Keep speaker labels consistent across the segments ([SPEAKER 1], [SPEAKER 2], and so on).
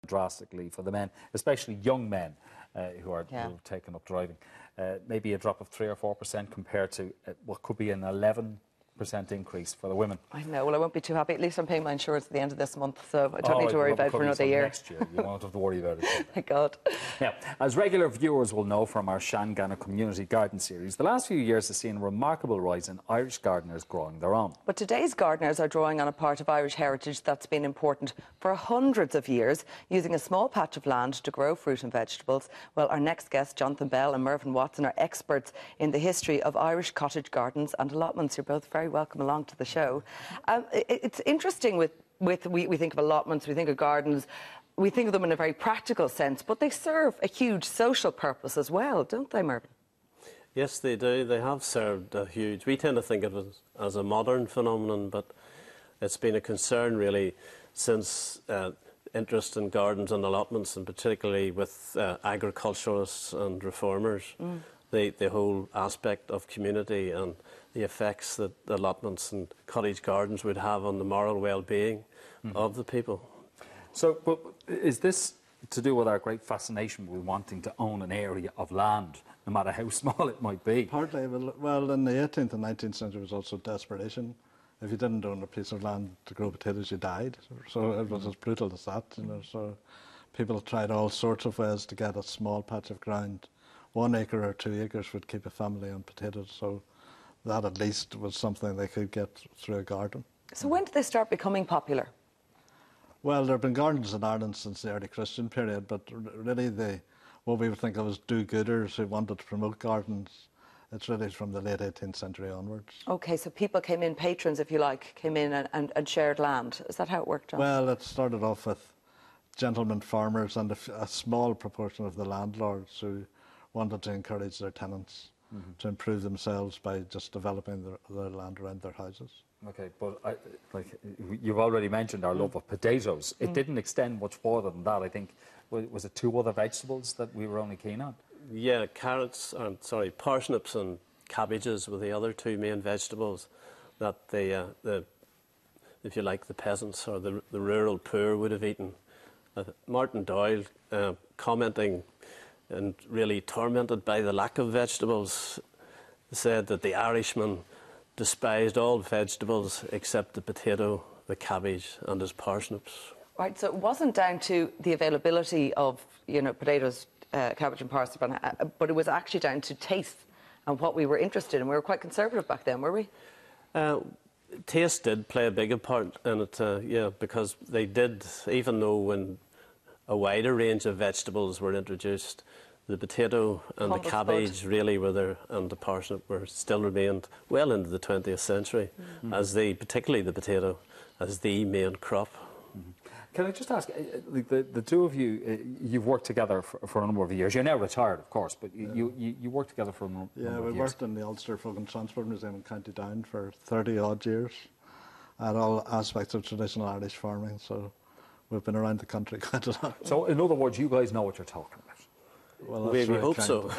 [SPEAKER 1] drastically for the men, especially young men who are taking up driving. Maybe a drop of 3 or 4% compared to what could be an 11% increase for the women.
[SPEAKER 2] I know. Well, I won't be too happy. At least I'm paying my insurance at the end of this month, so I don't need to worry about it for another year.
[SPEAKER 1] Next year, you won't have to worry about it.
[SPEAKER 2] Thank God.
[SPEAKER 1] Now, as regular viewers will know from our Shanganna Community Garden series, the last few years has seen a remarkable rise in Irish gardeners growing their own.
[SPEAKER 2] But today's gardeners are drawing on a part of Irish heritage that's been important for hundreds of years, using a small patch of land to grow fruit and vegetables. Well, our next guests, Jonathan Bell and Mervyn Watson, are experts in the history of Irish cottage gardens and allotments. You're both very welcome along to the show. It's interesting we think of allotments, we think of gardens, we think of them in a very practical sense, but they serve a huge social purpose as well, don't they, Mervyn?
[SPEAKER 3] Yes, they do. They have served a huge... We tend to think of it as a modern phenomenon, but it's been a concern, really, since interest in gardens and allotments, and particularly with agriculturalists and reformers, the whole aspect of community and the effects that allotments and cottage gardens would have on the moral well-being of the people.
[SPEAKER 1] So, but is this to do with our great fascination with wanting to own an area of land, no matter how small it might be?
[SPEAKER 4] Partly. Well, in the 18th and 19th century, was also desperation. If you didn't own a piece of land to grow potatoes, you died. So it was as brutal as that, you know. So people tried all sorts of ways to get a small patch of ground. 1 acre or 2 acres would keep a family on potatoes. So that at least was something they could get through a garden.
[SPEAKER 2] So when did they start becoming popular?
[SPEAKER 4] Well, there have been gardens in Ireland since the early Christian period, but really what we would think of as do-gooders who wanted to promote gardens, it's really from the late 18th century onwards. OK,
[SPEAKER 2] so people came in, patrons, if you like, came in and shared land. Is that how it worked, John?
[SPEAKER 4] Well, it started off with gentlemen farmers and a small proportion of the landlords who wanted to encourage their tenants to improve themselves by just developing their land around their houses.
[SPEAKER 1] OK, but you've already mentioned our love of potatoes. It didn't extend much further than that, I think. Was it 2 other vegetables that we were only keen on?
[SPEAKER 3] Yeah, parsnips and cabbages were the other 2 main vegetables that if you like, the peasants or the rural poor would have eaten. Martin Doyle, commenting and really tormented by the lack of vegetables, said that the Irishman despised all vegetables except the potato, the cabbage and his parsnips.
[SPEAKER 2] Right, so it wasn't down to the availability of, you know, potatoes, cabbage and parsnip, but it was actually down to taste and what we were interested in. We were quite conservative back then, were we?
[SPEAKER 3] Taste did play a bigger part in it, yeah, because they did, even though when a wider range of vegetables were introduced, the potato and the cabbage really were there, and the parsnip were still remained well into the 20th century, as particularly the potato, as the main crop.
[SPEAKER 1] Can I just ask, the 2 of you, you've worked together for a number of years. You're now retired, of course, but you worked together for a number of years.
[SPEAKER 4] Yeah, we worked in the Ulster Folk and Transport Museum in County Down for 30-odd years, at all aspects of traditional Irish farming, so we've been around the country quite a lot.
[SPEAKER 1] So, in other words, you guys know what you're talking about.
[SPEAKER 4] Well,
[SPEAKER 3] we hope so.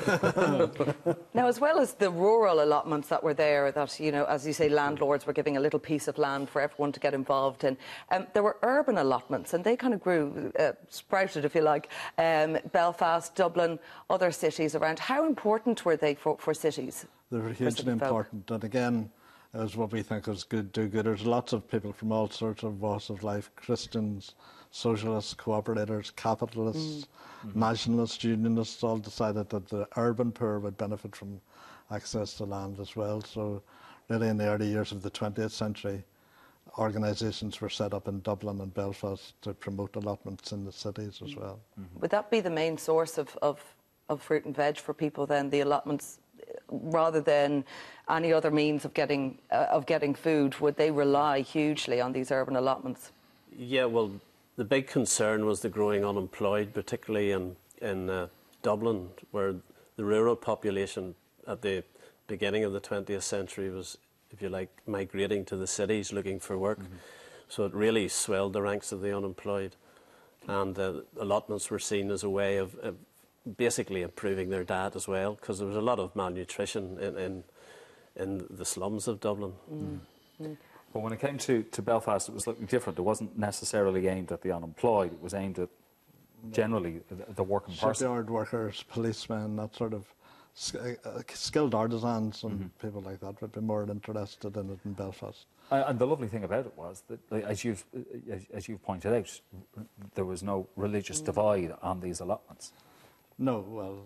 [SPEAKER 2] Now, as well as the rural allotments that were there, that, you know, as you say, landlords were giving a little piece of land for everyone to get involved in, there were urban allotments, and they kind of grew, sprouted, if you like, Belfast, Dublin, other cities around. How important were they for cities?
[SPEAKER 4] They were hugely important, and again, as what we think is good do-gooders. Lots of people from all sorts of walks of life, Christians, socialists, cooperators, capitalists, nationalists, unionists, all decided that the urban poor would benefit from access to land as well. So really in the early years of the 20th century, organisations were set up in Dublin and Belfast to promote allotments in the cities as well.
[SPEAKER 2] Would that be the main source of fruit and veg for people then, the allotments, rather than any other means of getting food? Would they rely hugely on these urban allotments?
[SPEAKER 3] Yeah, well, the big concern was the growing unemployed, particularly in Dublin, where the rural population at the beginning of the 20th century was, if you like, migrating to the cities looking for work. So it really swelled the ranks of the unemployed. And allotments were seen as a way of basically improving their diet as well, because there was a lot of malnutrition in the slums of Dublin.
[SPEAKER 1] But when it came to Belfast, it was slightly different. It wasn't necessarily aimed at the unemployed. It was aimed at generally the working person.
[SPEAKER 4] Shipyard workers, policemen, that sort of skilled artisans and people like that would be more interested in it in Belfast.
[SPEAKER 1] And the lovely thing about it was that, like, as you've pointed out, there was no religious divide on these allotments.
[SPEAKER 4] No, well,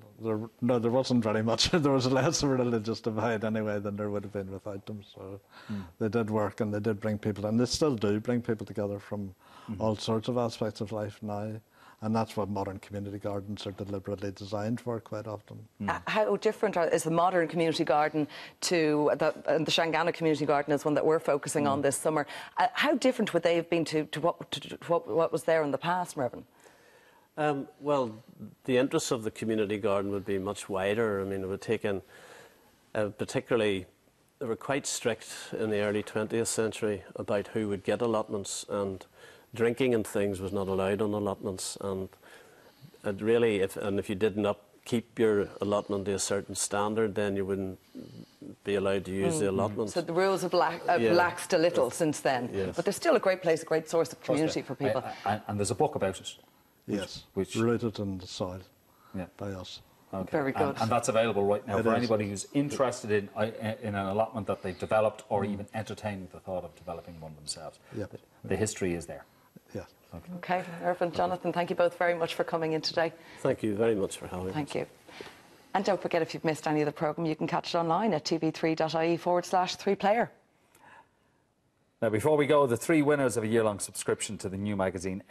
[SPEAKER 4] there wasn't very much. There was less of a religious divide anyway than there would have been without them. So they did work and they did bring people, and they still do bring people together from all sorts of aspects of life now. And that's what modern community gardens are deliberately designed for quite often.
[SPEAKER 2] How different is the modern community garden to the Shangana community garden is one that we're focusing on this summer. How different would they have been to what was there in the past, Mervyn?
[SPEAKER 3] Well, the interests of the community garden would be much wider. I mean, it would take in, particularly, they were quite strict in the early 20th century about who would get allotments, and drinking and things was not allowed on allotments. And it really, if you didn't upkeep your allotment to a certain standard, then you wouldn't be allowed to use the allotment.
[SPEAKER 2] So the rules have relaxed a little since then.
[SPEAKER 3] Yes.
[SPEAKER 2] But there's still a great place, a great source of community for people.
[SPEAKER 1] And there's a book about it.
[SPEAKER 4] Which rooted in the soil by us.
[SPEAKER 1] Okay.
[SPEAKER 2] Very good.
[SPEAKER 1] And that's available right now for anybody who's interested in an allotment that they've developed, or even entertaining the thought of developing one themselves. The history is there.
[SPEAKER 4] Yeah.
[SPEAKER 2] Okay, Mervyn, Jonathan, thank you both very much for coming in today.
[SPEAKER 3] Thank you very much for having us.
[SPEAKER 2] Thank you. And don't forget, if you've missed any of the programme, you can catch it online at tv3.ie/3player.
[SPEAKER 1] Now, before we go, the 3 winners of a year-long subscription to the new magazine